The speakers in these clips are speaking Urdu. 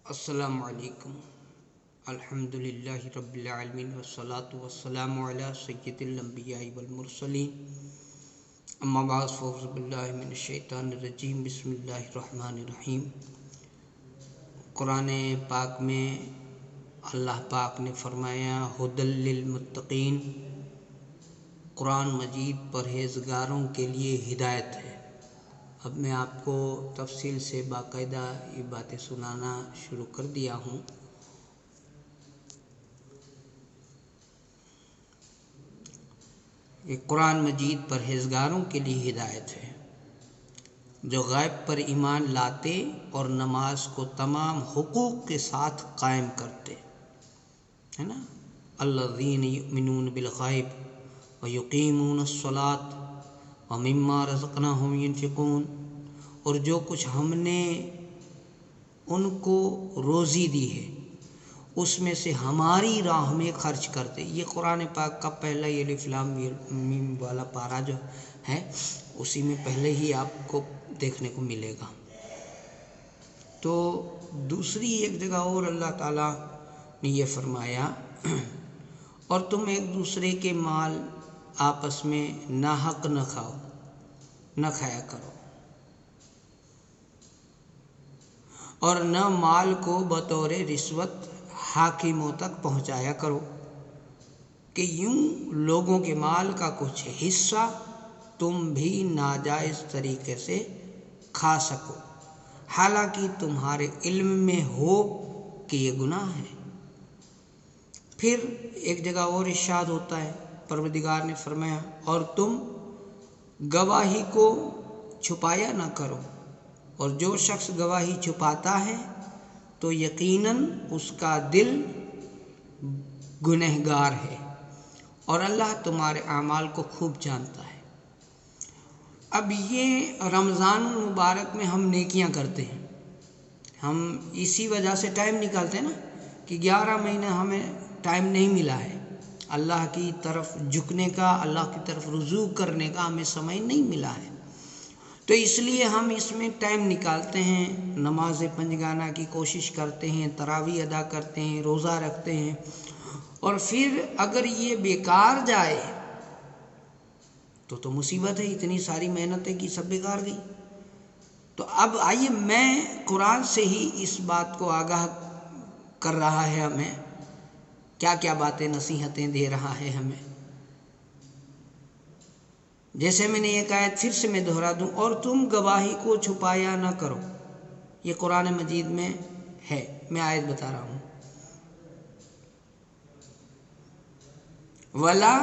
السلام علیکم۔ الحمدللہ رب العالمین والصلاة والسلام علی سید الانبیاء والمرسلین، اما بعد فاعوذ باللہ من الشیطان الرجیم، بسم اللہ الرحمن الرحیم۔ قرآن پاک میں اللہ پاک نے فرمایا ھدی للمتقین، قرآن مجید پرہیزگاروں کے لیے ہدایت ہے۔ اب میں آپ کو تفصیل سے باقاعدہ یہ باتیں سنانا شروع کر دیا ہوں۔ یہ قرآن مجید پرہیزگاروں کے لیے ہدایت ہے جو غیب پر ایمان لاتے اور نماز کو تمام حقوق کے ساتھ قائم کرتے، ہے نا۔ الذین یؤمنون بالغیب ویقیمون الصلاۃ ومما رزقناہم ینفقون، اور جو کچھ ہم نے ان کو روزی دی ہے اس میں سے ہماری راہ میں خرچ کرتے۔ یہ قرآن پاک کا پہلا یہ الف لام میم والا پارہ جو ہے اسی میں پہلے ہی آپ کو دیکھنے کو ملے گا۔ تو دوسری ایک جگہ اور اللہ تعالیٰ نے یہ فرمایا اور تم ایک دوسرے کے مال آپس میں ناحق نہ کھایا کرو، اور نہ مال کو بطور رشوت حاکموں تک پہنچایا کرو کہ یوں لوگوں کے مال کا کچھ حصہ تم بھی ناجائز طریقے سے کھا سکو، حالانکہ تمہارے علم میں ہو کہ یہ گناہ ہے۔ پھر ایک جگہ اور ارشاد ہوتا ہے، پروردگار نے فرمایا اور تم گواہی کو چھپایا نہ کرو، اور جو شخص گواہی چھپاتا ہے تو یقیناً اس کا دل گنہگار ہے، اور اللہ تمہارے اعمال کو خوب جانتا ہے۔ اب یہ رمضان المبارک میں ہم نیکیاں کرتے ہیں، ہم اسی وجہ سے ٹائم نکالتے ہیں نا کہ 11 مہینے ہمیں ٹائم نہیں ملا ہے، اللہ کی طرف جھکنے کا، اللہ کی طرف رجوع کرنے کا ہمیں سمے نہیں ملا ہے، تو اس لیے ہم اس میں ٹائم نکالتے ہیں، نماز پنجگانہ کی کوشش کرتے ہیں، تراویح ادا کرتے ہیں، روزہ رکھتے ہیں، اور پھر اگر یہ بیکار جائے تو مصیبت ہے، اتنی ساری محنتیں کی سب بیکار گئی۔ تو اب آئیے میں قرآن سے ہی اس بات کو آگاہ کر رہا ہے، ہمیں کیا کیا باتیں نصیحتیں دے رہا ہے ہمیں۔ جیسے میں نے ایک آیت پھر سے میں دہرا دوں، اور تم گواہی کو چھپایا نہ کرو، یہ قرآن مجید میں ہے، میں آیت بتا رہا ہوں۔ وَلَا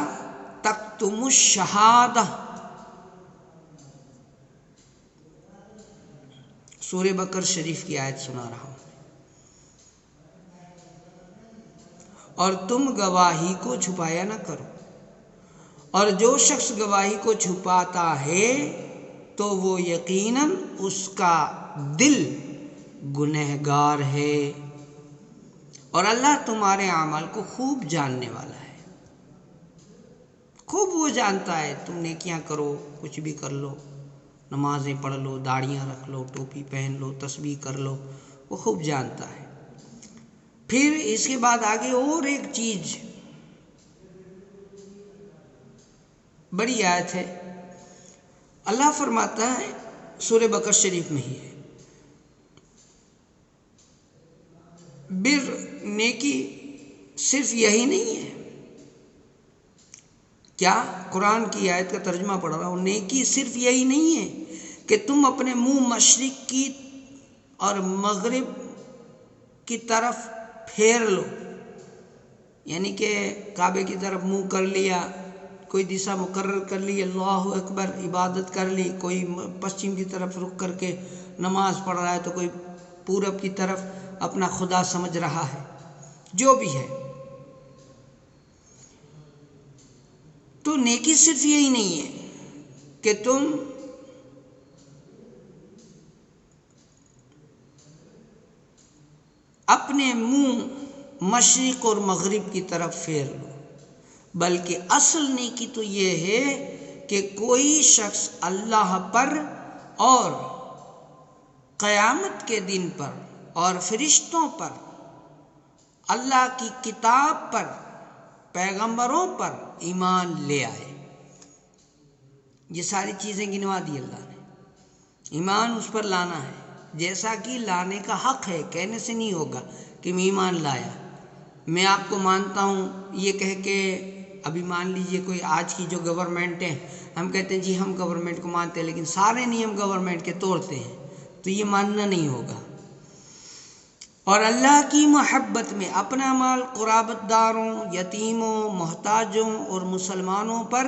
تَكْتُمُوا الشَّهَادَةَ، سورہ بقرہ شریف کی آیت سنا رہا ہوں۔ اور تم گواہی کو چھپایا نہ کرو، اور جو شخص گواہی کو چھپاتا ہے تو وہ یقیناً اس کا دل گنہگار ہے، اور اللہ تمہارے اعمال کو خوب جاننے والا ہے۔ خوب وہ جانتا ہے، تم نیکیاں کرو، کچھ بھی کر لو، نمازیں پڑھ لو، داڑیاں رکھ لو، ٹوپی پہن لو، تسبیح کر لو، وہ خوب جانتا ہے۔ پھر اس کے بعد آگے اور ایک چیز بڑی آیت ہے، اللہ فرماتا ہے سورہ بقرہ شریف میں ہی ہے، بر نیکی صرف یہی نہیں ہے، کیا قرآن کی آیت کا ترجمہ پڑھ رہا ہوں، نیکی صرف یہی نہیں ہے کہ تم اپنے منہ مشرق کی اور مغرب کی طرف پھیر لو، یعنی کہ کعبے کی طرف منہ کر لیا، کوئی دشا مقرر کر لی، اللہ اکبر عبادت کر لی، کوئی پشچم کی طرف رخ کر کے نماز پڑھ رہا ہے، تو کوئی پورب کی طرف اپنا خدا سمجھ رہا ہے، جو بھی ہے۔ تو نیکی صرف یہی نہیں ہے کہ تم اپنے منہ مشرق اور مغرب کی طرف پھیر لو، بلکہ اصل نیکی تو یہ ہے کہ کوئی شخص اللہ پر اور قیامت کے دن پر اور فرشتوں پر، اللہ کی کتاب پر، پیغمبروں پر ایمان لے آئے۔ یہ ساری چیزیں گنوا دی اللہ نے، ایمان اس پر لانا ہے، جیسا کہ لانے کا حق ہے، کہنے سے نہیں ہوگا کہ میں ایمان لایا، میں آپ کو مانتا ہوں یہ کہہ کے۔ ابھی مان لیجئے کوئی آج کی جو گورنمنٹ ہے، ہم کہتے ہیں جی ہم گورنمنٹ کو مانتے ہیں، لیکن سارے نیم گورنمنٹ کے توڑتے ہیں، تو یہ ماننا نہیں ہوگا۔ اور اللہ کی محبت میں اپنا مال قرابت داروں، یتیموں، محتاجوں اور مسلمانوں پر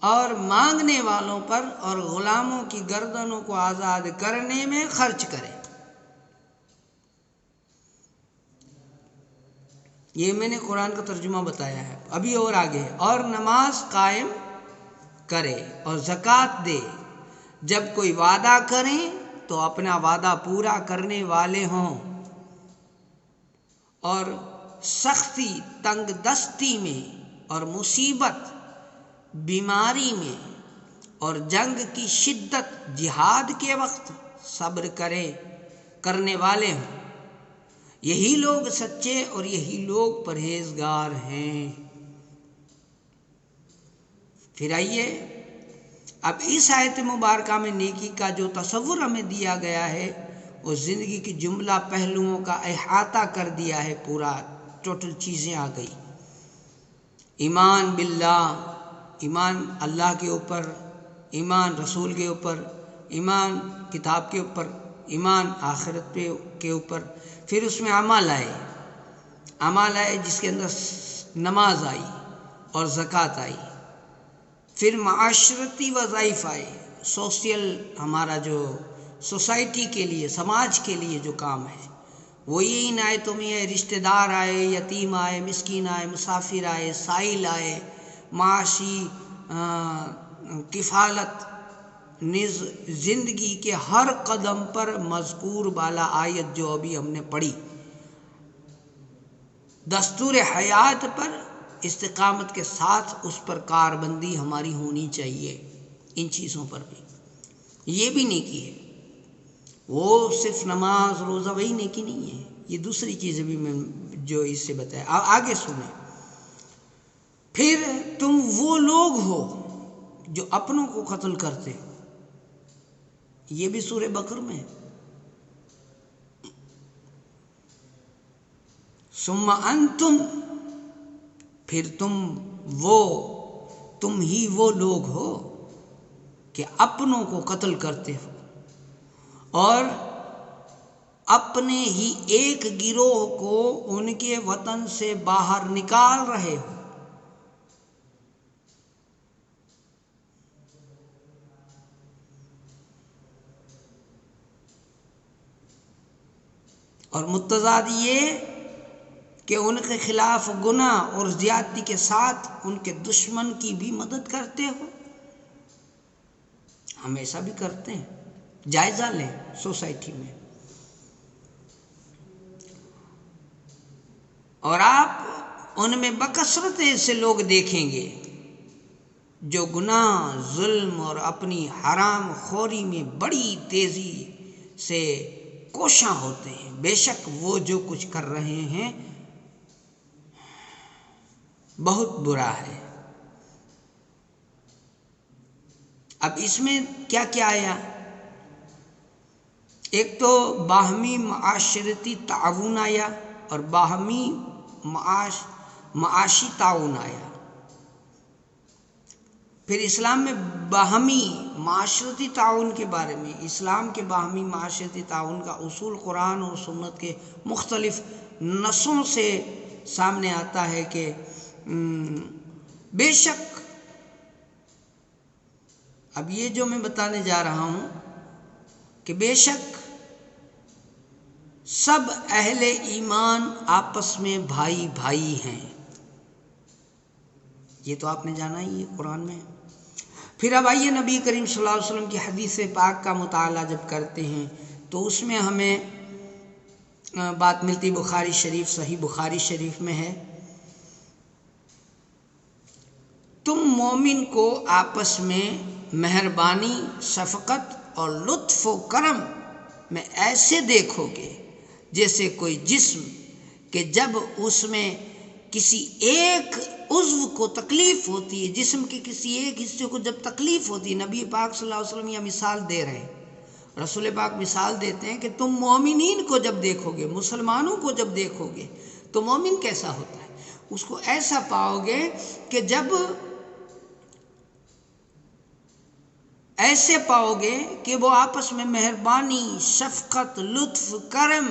اور مانگنے والوں پر اور غلاموں کی گردنوں کو آزاد کرنے میں خرچ کرے۔ یہ میں نے قرآن کا ترجمہ بتایا ہے، ابھی اور آگے ہے، اور نماز قائم کرے اور زکوٰۃ دے، جب کوئی وعدہ کریں تو اپنا وعدہ پورا کرنے والے ہوں، اور سختی، تنگ دستی میں اور مصیبت، بیماری میں اور جنگ کی شدت، جہاد کے وقت صبر کرنے والے ہوں۔ یہی لوگ سچے اور یہی لوگ پرہیزگار ہیں۔ پھر آئیے اب اس آیت مبارکہ میں نیکی کا جو تصور ہمیں دیا گیا ہے، وہ زندگی کی جملہ پہلوؤں کا احاطہ کر دیا ہے، پورا ٹوٹل چیزیں آ گئی۔ ایمان باللہ، ایمان اللہ کے اوپر، ایمان رسول کے اوپر، ایمان کتاب کے اوپر، ایمان آخرت کے اوپر۔ پھر اس میں اعمال آئے جس کے اندر نماز آئی اور زکوٰۃ آئی۔ پھر معاشرتی وظائف آئے، سوشل، ہمارا جو سوسائٹی کے لیے، سماج کے لیے جو کام ہے وہ یہ ان آیتوں میں ہے۔ رشتہ دار آئے، یتیم آئے، مسکین آئے، مسافر آئے، سائل آئے، معاشی کفالت، زندگی کے ہر قدم پر مذکور بالا آیت جو ابھی ہم نے پڑھی، دستور حیات پر استقامت کے ساتھ اس پر کاربندی ہماری ہونی چاہیے، ان چیزوں پر بھی۔ یہ بھی نیکی ہے، وہ صرف نماز روزہ وہی نیکی نہیں ہے، یہ دوسری چیزیں بھی میں جو اس سے بتایا۔ آگے سنیں، پھر تم وہ لوگ ہو جو اپنوں کو قتل کرتے ہو، یہ بھی سورہ بقرہ میں ہے۔ ثم انتم، پھر تم ہی وہ لوگ ہو کہ اپنوں کو قتل کرتے ہو اور اپنے ہی ایک گروہ کو ان کے وطن سے باہر نکال رہے ہو۔ اور متضاد یہ کہ ان کے خلاف گناہ اور زیادتی کے ساتھ ان کے دشمن کی بھی مدد کرتے ہو۔ ہم ایسا بھی کرتے ہیں، جائزہ لیں سوسائٹی میں، اور آپ ان میں بکثرت ایسے لوگ دیکھیں گے جو گناہ، ظلم اور اپنی حرام خوری میں بڑی تیزی سے کوشاں ہوتے ہیں۔ بے شک وہ جو کچھ کر رہے ہیں بہت برا ہے۔ اب اس میں کیا کیا آیا؟ ایک تو باہمی معاشرتی تعاون آیا اور باہمی معاشی تعاون آیا۔ پھر اسلام میں باہمی معاشرتی تعاون کے بارے میں، اسلام کے باہمی معاشرتی تعاون کا اصول قرآن اور سنت کے مختلف نصوں سے سامنے آتا ہے کہ بے شک، اب یہ جو میں بتانے جا رہا ہوں کہ بے شک سب اہل ایمان آپس میں بھائی بھائی ہیں، یہ تو آپ نے جانا ہی ہے، قرآن میں۔ پھر اب آئیے نبی کریم صلی اللہ علیہ وسلم کی حدیث پاک کا مطالعہ جب کرتے ہیں تو اس میں ہمیں بات ملتی، بخاری شریف، صحیح بخاری شریف میں ہے، تم مومن کو آپس میں مہربانی، شفقت اور لطف و کرم میں ایسے دیکھو گے جیسے کوئی جسم کہ جب اس میں کسی ایک عضو کو تکلیف ہوتی ہے، جسم کے کسی ایک حصے کو جب تکلیف ہوتی ہے، نبی پاک صلی اللہ علیہ وسلم یہ مثال دے رہے ہیں، رسول پاک مثال دیتے ہیں کہ تم مومنین کو جب دیکھو گے، مسلمانوں کو جب دیکھو گے تو مومن کیسا ہوتا ہے؟ اس کو ایسا پاؤ گے کہ جب ایسے پاؤ گے کہ وہ آپس میں مہربانی، شفقت، لطف، کرم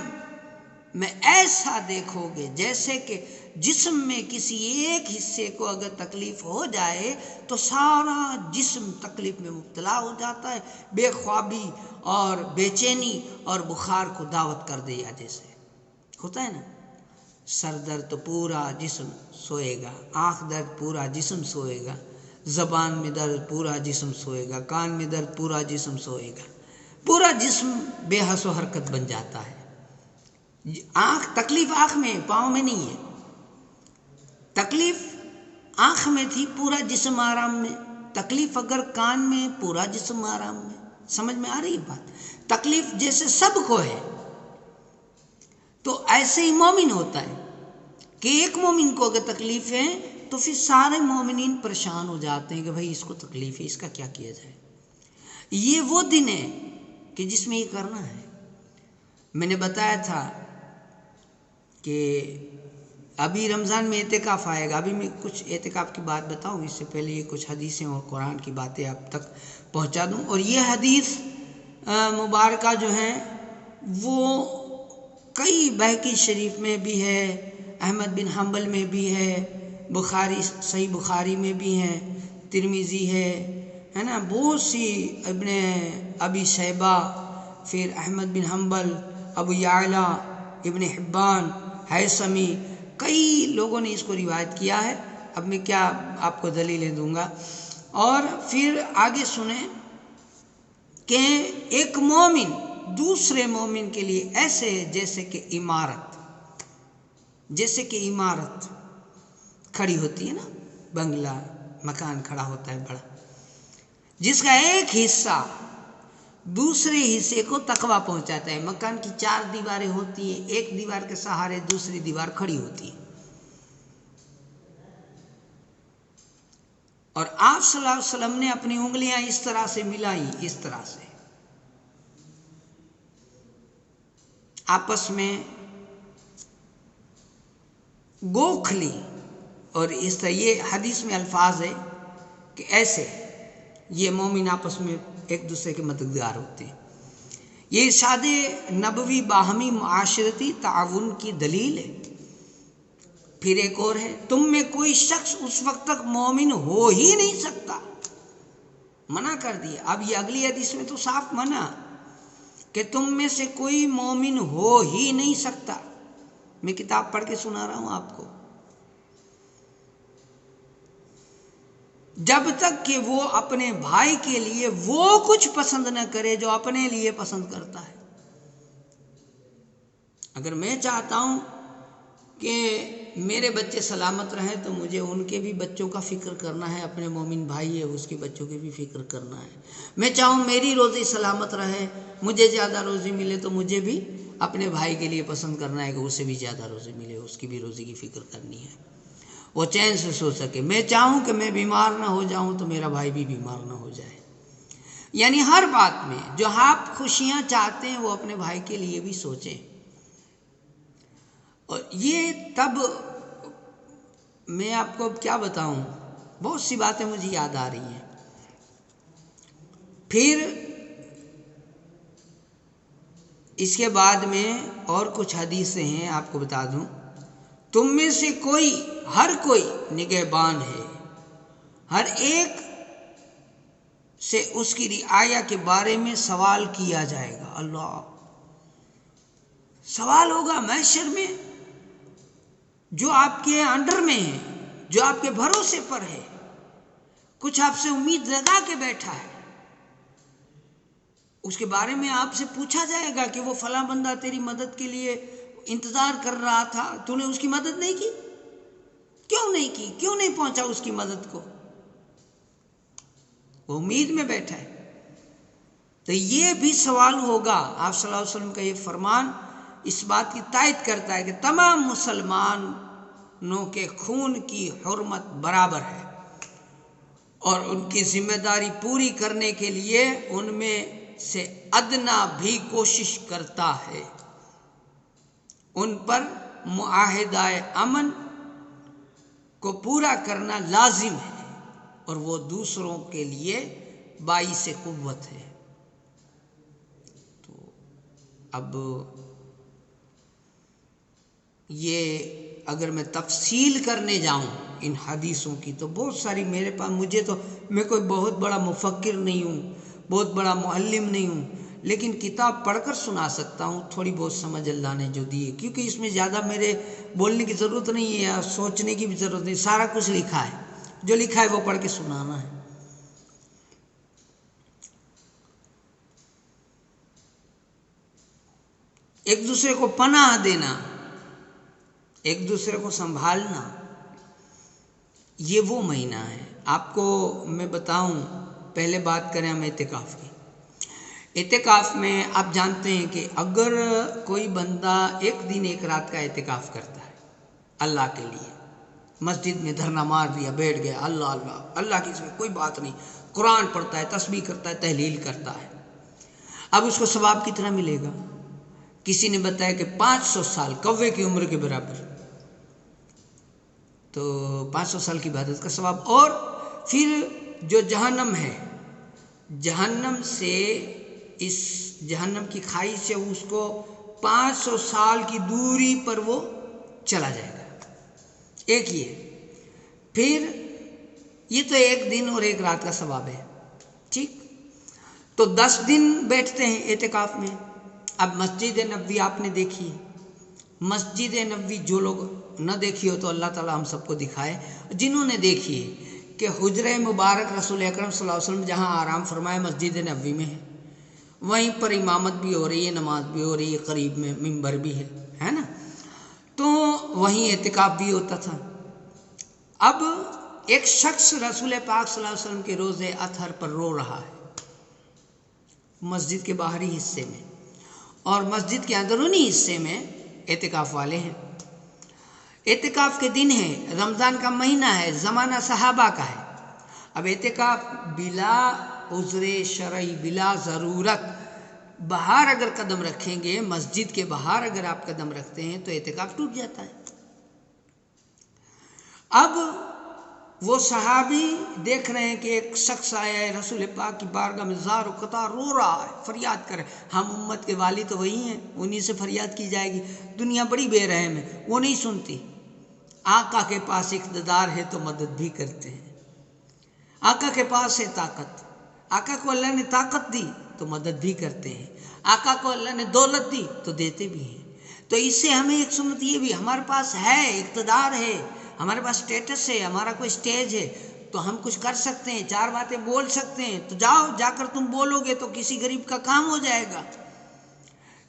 میں ایسا دیکھو گے جیسے کہ جسم میں کسی ایک حصے کو اگر تکلیف ہو جائے تو سارا جسم تکلیف میں مبتلا ہو جاتا ہے، بے خوابی اور بے چینی اور بخار کو دعوت کر دیا جیسے ہوتا ہے نا۔ سر درد تو پورا جسم سوئے گا، آنکھ درد پورا جسم سوئے گا، زبان میں درد پورا جسم سوئے گا، کان میں درد پورا جسم سوئے گا، پورا جسم بے حس و حرکت بن جاتا ہے۔ آنکھ، تکلیف آنکھ میں، پاؤں میں نہیں ہے، تکلیف آنکھ میں تھی، پورا جسم آرام میں، تکلیف اگر کان میں، پورا جسم آرام میں۔ سمجھ میں آ رہی ہے بات؟ تکلیف جیسے سب کو ہے تو ایسے ہی مومن ہوتا ہے کہ ایک مومن کو اگر تکلیف ہے تو پھر سارے مومنین پریشان ہو جاتے ہیں کہ بھائی اس کو تکلیف ہے، اس کا کیا کیا جائے۔ یہ وہ دن ہے کہ جس میں یہ کرنا ہے۔ میں نے بتایا تھا کہ ابھی رمضان میں اعتکاف آئے گا، ابھی میں کچھ اعتکاف کی بات بتاؤں، اس سے پہلے یہ کچھ حدیثیں اور قرآن کی باتیں آپ تک پہنچا دوں۔ اور یہ حدیث مبارکہ جو ہیں وہ کئی بہقی شریف میں بھی ہے، احمد بن حنبل میں بھی ہے، بخاری، صحیح بخاری میں بھی ہے، ترمذی ہے نا، بہت سی، ابن ابی شیبہ، پھر احمد بن حنبل، ابو یعلا، ابن حبان، ہیثمی، کئی لوگوں نے اس کو روایت کیا ہے۔ اب میں کیا آپ کو دلیلیں دوں گا۔ اور پھر آگے سنیں کہ ایک مومن دوسرے مومن کے لیے ایسے جیسے کہ عمارت کھڑی ہوتی ہے نا، بنگلہ، مکان کھڑا ہوتا ہے بڑا، جس کا ایک حصہ دوسرے حصے کو تقویٰ پہنچاتا ہے۔ مکان کی 4 دیواریں ہوتی ہیں، ایک دیوار کے سہارے دوسری دیوار کھڑی ہوتی ہے، اور آپ صلی اللہ علیہ وسلم نے اپنی انگلیاں اس طرح سے ملائی، اس طرح سے آپس میں گوکھ لی، اور اس طرح یہ حدیث میں الفاظ ہے کہ ایسے یہ مومن آپس میں ایک دوسرے کے مددگار ہوتے ہیں۔ یہ ارشاد نبوی باہمی معاشرتی تعاون کی دلیل ہے۔ پھر ایک اور ہے، تم میں کوئی شخص اس وقت تک مومن ہو ہی نہیں سکتا، منع کر دیا۔ اب یہ اگلی حدیث میں تو صاف منع کہ تم میں سے کوئی مومن ہو ہی نہیں سکتا۔ میں کتاب پڑھ کے سنا رہا ہوں آپ کو، جب تک کہ وہ اپنے بھائی کے لیے وہ کچھ پسند نہ کرے جو اپنے لیے پسند کرتا ہے۔ اگر میں چاہتا ہوں کہ میرے بچے سلامت رہیں تو مجھے ان کے بھی بچوں کا فکر کرنا ہے، اپنے مومن بھائی ہے اس کے بچوں کے بھی فکر کرنا ہے۔ میں چاہوں میری روزی سلامت رہے، مجھے زیادہ روزی ملے تو مجھے بھی اپنے بھائی کے لیے پسند کرنا ہے کہ اسے بھی زیادہ روزی ملے، اس کی بھی روزی کی فکر کرنی ہے، وہ چین سے سو سکے۔ میں چاہوں کہ میں بیمار نہ ہو جاؤں تو میرا بھائی بھی بیمار نہ ہو جائے۔ یعنی ہر بات میں جو آپ خوشیاں چاہتے ہیں وہ اپنے بھائی کے لیے بھی سوچیں۔ اور یہ تب میں آپ کو کیا بتاؤں، بہت سی باتیں مجھے یاد آ رہی ہیں۔ پھر اس کے بعد میں اور کچھ حدیثیں ہیں آپ کو بتا دوں، تم میں سے ہر کوئی نگہبان ہے، ہر ایک سے اس کی رعایا کے بارے میں سوال کیا جائے گا۔ اللہ، سوال ہوگا محشر میں، جو آپ کے انڈر میں ہے، جو آپ کے بھروسے پر ہے، کچھ آپ سے امید لگا کے بیٹھا ہے، اس کے بارے میں آپ سے پوچھا جائے گا کہ وہ فلاں بندہ تیری مدد کے لیے انتظار کر رہا تھا، تو نے اس کی مدد نہیں کی، کیوں نہیں کی، کیوں نہیں پہنچا اس کی مدد کو، وہ امید میں بیٹھا ہے۔ تو یہ بھی سوال ہوگا۔ آپ صلی اللہ علیہ وسلم کا یہ فرمان اس بات کی تائید کرتا ہے کہ تمام مسلمانوں کے خون کی حرمت برابر ہے اور ان کی ذمہ داری پوری کرنے کے لیے ان میں سے ادنا بھی کوشش کرتا ہے۔ ان پر معاہدہ امن کو پورا کرنا لازم ہے اور وہ دوسروں کے لیے باعث قوت ہے۔ تو اب یہ اگر میں تفصیل کرنے جاؤں ان حدیثوں کی تو بہت ساری میرے پاس، میں کوئی بہت بڑا مفکر نہیں ہوں، بہت بڑا معلم نہیں ہوں، لیکن کتاب پڑھ کر سنا سکتا ہوں، تھوڑی بہت سمجھ اللہ نے جو دی ہے، کیونکہ اس میں زیادہ میرے بولنے کی ضرورت نہیں ہے یا سوچنے کی بھی ضرورت نہیں، سارا کچھ لکھا ہے، جو لکھا ہے وہ پڑھ کے سنانا ہے۔ ایک دوسرے کو پناہ دینا، ایک دوسرے کو سنبھالنا، یہ وہ مہینہ ہے۔ آپ کو میں بتاؤں، پہلے بات کریں ہم اعتکاف کی۔ اعتکاف میں آپ جانتے ہیں کہ اگر کوئی بندہ ایک دن ایک رات کا اعتکاف کرتا ہے اللہ کے لیے، مسجد میں دھرنا مار دیا، بیٹھ گیا، اللہ اللہ اللہ کی سوا کوئی بات نہیں، قرآن پڑھتا ہے، تسبیح کرتا ہے، تحلیل کرتا ہے، اب اس کو ثواب کتنا ملے گا؟ کسی نے بتایا کہ 500 سال کوے کی عمر کے برابر، تو 500 سال کی عبادت کا ثواب۔ اور پھر جو جہنم ہے، جہنم سے، اس جہنم کی کھائی سے اس کو 500 سال کی دوری پر وہ چلا جائے گا، ایک یہ۔ پھر یہ تو ایک دن اور ایک رات کا ثواب ہے، ٹھیک؟ تو 10 دن بیٹھتے ہیں اعتکاف میں۔ اب مسجد نبوی آپ نے دیکھی، مسجد نبوی جو لوگ نہ دیکھی ہو تو اللہ تعالی ہم سب کو دکھائے، جنہوں نے دیکھی ہے کہ حجرہ مبارک رسول اکرم صلی اللہ علیہ وسلم جہاں آرام فرمائے مسجد نبوی میں ہے، وہیں پر امامت بھی ہو رہی ہے، نماز بھی ہو رہی ہے، قریب میں ممبر بھی ہے نا، تو وہیں اعتکاف بھی ہوتا تھا۔ اب ایک شخص رسول پاک صلی اللہ علیہ وسلم کے روزے اطہر پر رو رہا ہے مسجد کے باہری حصے میں، اور مسجد کے اندرونی حصے میں اعتکاف والے ہیں۔ اعتکاف کے دن ہے، رمضان کا مہینہ ہے، زمانہ صحابہ کا ہے۔ اب اعتکاف بلا عذر شرعی، بلا ضرورت باہر اگر قدم رکھیں گے، مسجد کے باہر اگر آپ قدم رکھتے ہیں تو اعتکاف ٹوٹ جاتا ہے۔ اب وہ صحابی دیکھ رہے ہیں کہ ایک شخص آیا ہے رسول پاک کی بارگاہ میں، زار و قطار رو رہا ہے، فریاد کرے، ہم امت کے والی تو وہی ہیں، انہی سے فریاد کی جائے گی، دنیا بڑی بے رحم ہے، وہ نہیں سنتی۔ آقا کے پاس اقتدار ہے تو مدد بھی کرتے ہیں، آقا کے پاس ہے طاقت، آقا کو اللہ نے طاقت دی تو مدد بھی کرتے ہیں، آقا کو اللہ نے دولت دی تو دیتے بھی ہیں۔ تو اس سے ہمیں ایک سنت یہ بھی، ہمارے پاس ہے اقتدار ہے، ہمارے پاس سٹیٹس ہے، ہمارا کوئی سٹیج ہے تو ہم کچھ کر سکتے ہیں، 4 باتیں بول سکتے ہیں، تو جاؤ، جا کر تم بولو گے تو کسی غریب کا کام ہو جائے گا،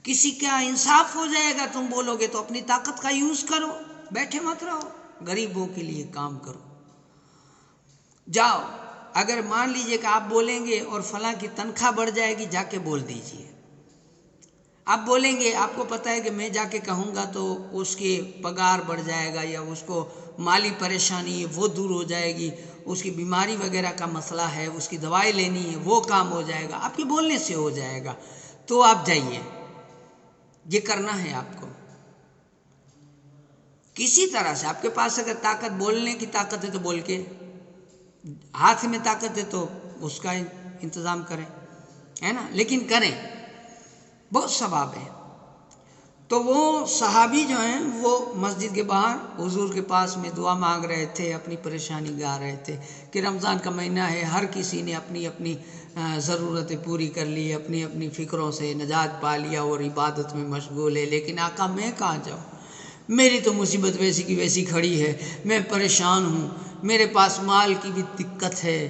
کسی کا انصاف ہو جائے گا، تم بولو گے تو اپنی طاقت کا یوز کرو، بیٹھے مت رہو، غریبوں کے لیے کام کرو۔ جاؤ، اگر مان لیجئے کہ آپ بولیں گے اور فلاں کی تنخواہ بڑھ جائے گی، جا کے بول دیجئے۔ آپ بولیں گے، آپ کو پتہ ہے کہ میں جا کے کہوں گا تو اس کی پگار بڑھ جائے گا، یا اس کو مالی پریشانی ہے وہ دور ہو جائے گی، اس کی بیماری وغیرہ کا مسئلہ ہے، اس کی دوائی لینی ہے، وہ کام ہو جائے گا، آپ کے بولنے سے ہو جائے گا، تو آپ جائیے، یہ کرنا ہے آپ کو۔ کسی طرح سے آپ کے پاس اگر طاقت، بولنے کی طاقت ہے تو بول کے، ہاتھ میں طاقت ہے تو اس کا انتظام کریں، ہے نا، لیکن کریں، بہت ثواب ہے۔ تو وہ صحابی جو ہیں وہ مسجد کے باہر حضور کے پاس میں دعا مانگ رہے تھے، اپنی پریشانی گا رہے تھے کہ رمضان کا مہینہ ہے، ہر کسی نے اپنی اپنی ضرورتیں پوری کر لی، اپنی اپنی فکروں سے نجات پا لیا اور عبادت میں مشغول ہے، لیکن آقا میں کہاں جاؤں، میری تو مصیبت ویسی کی ویسی کھڑی ہے، میں پریشان ہوں، میرے پاس مال کی بھی دقت ہے،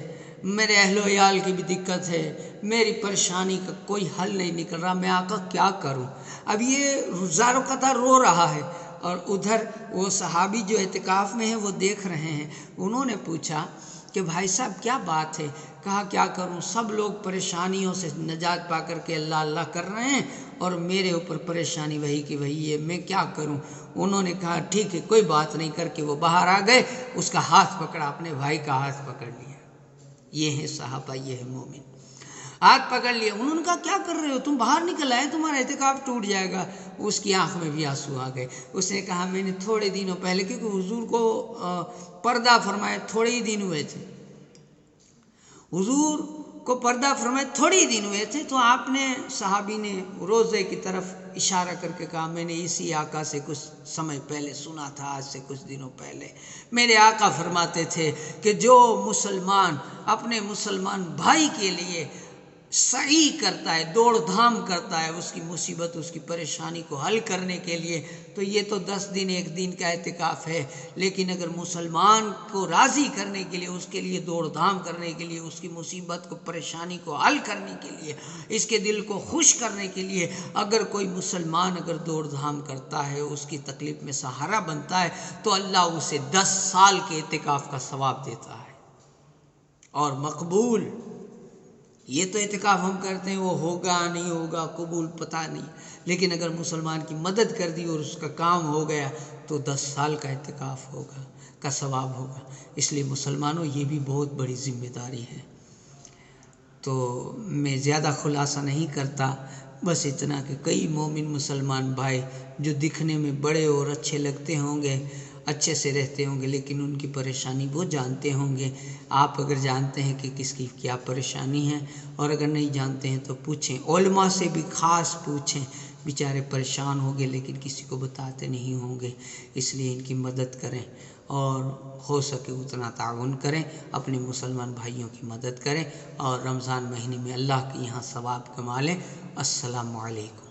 میرے اہل و عیال کی بھی دقت ہے، میری پریشانی کا کوئی حل نہیں نکل رہا، میں آقا کیا کروں۔ اب یہ زار و قطار رو رہا ہے، اور ادھر وہ صحابی جو اعتکاف میں ہیں وہ دیکھ رہے ہیں۔ انہوں نے پوچھا کہ بھائی صاحب کیا بات ہے؟ کہا کیا کروں، سب لوگ پریشانیوں سے نجات پا کر کے اللہ اللہ کر رہے ہیں اور میرے اوپر پریشانی وہی کی وہی ہے، میں کیا کروں؟ انہوں نے کہا ٹھیک ہے کوئی بات نہیں، کر کے وہ باہر آ گئے، اس کا ہاتھ پکڑا، اپنے بھائی کا ہاتھ پکڑ لیا۔ یہ ہے صحابہ، یہ ہے مومن، ہاتھ پکڑ لیا۔ انہوں نے کہا کیا کر رہے ہو، تم باہر نکل آئے، تمہارا اعتکاف ٹوٹ جائے گا۔ اس کی آنکھ میں بھی آنسو آ گئے۔ اس نے کہا میں نے تھوڑے دنوں پہلے، کیونکہ حضور کو پردہ فرمائے تھوڑے ہی دن ہوئے تھے، حضور کو پردہ فرمائے تھوڑے ہی دن ہوئے تھے، تو آپ نے، صحابی نے روزے کی طرف اشارہ کر کے کہا میں نے اسی آقا سے کچھ سمے پہلے سنا تھا، آج سے کچھ دنوں پہلے میرے آقا فرماتے تھے کہ جو مسلمان اپنے مسلمان بھائی کے لیے سعی کرتا ہے، دوڑ دھام کرتا ہے اس کی مصیبت، اس کی پریشانی کو حل کرنے کے لیے، تو یہ تو 10 دن 1 دن کا اعتکاف ہے، لیکن اگر مسلمان کو راضی کرنے کے لیے، اس کے لیے دوڑ دھام کرنے کے لیے، اس کی مصیبت کو، پریشانی کو حل کرنے کے لیے، اس کے دل کو خوش کرنے کے لیے اگر کوئی مسلمان اگر دوڑ دھام کرتا ہے، اس کی تکلیف میں سہارا بنتا ہے، تو اللہ اسے 10 سال کے اعتکاف کا ثواب دیتا ہے اور مقبول۔ یہ تو اعتکاف ہم کرتے ہیں، وہ ہوگا نہیں ہوگا قبول پتہ نہیں، لیکن اگر مسلمان کی مدد کر دی اور اس کا کام ہو گیا تو 10 سال کا اعتکاف ہوگا، کا ثواب ہوگا۔ اس لیے مسلمانوں یہ بھی بہت بڑی ذمہ داری ہے۔ تو میں زیادہ خلاصہ نہیں کرتا، بس اتنا کہ کئی مومن مسلمان بھائی جو دکھنے میں بڑے اور اچھے لگتے ہوں گے، اچھے سے رہتے ہوں گے، لیکن ان کی پریشانی وہ جانتے ہوں گے۔ آپ اگر جانتے ہیں کہ کس کی کیا پریشانی ہے، اور اگر نہیں جانتے ہیں تو پوچھیں، علماء سے بھی خاص پوچھیں، بیچارے پریشان ہوں گے لیکن کسی کو بتاتے نہیں ہوں گے، اس لیے ان کی مدد کریں اور ہو سکے اتنا تعاون کریں، اپنے مسلمان بھائیوں کی مدد کریں اور رمضان مہینے میں اللہ کے یہاں ثواب کما لیں۔ السلام علیکم۔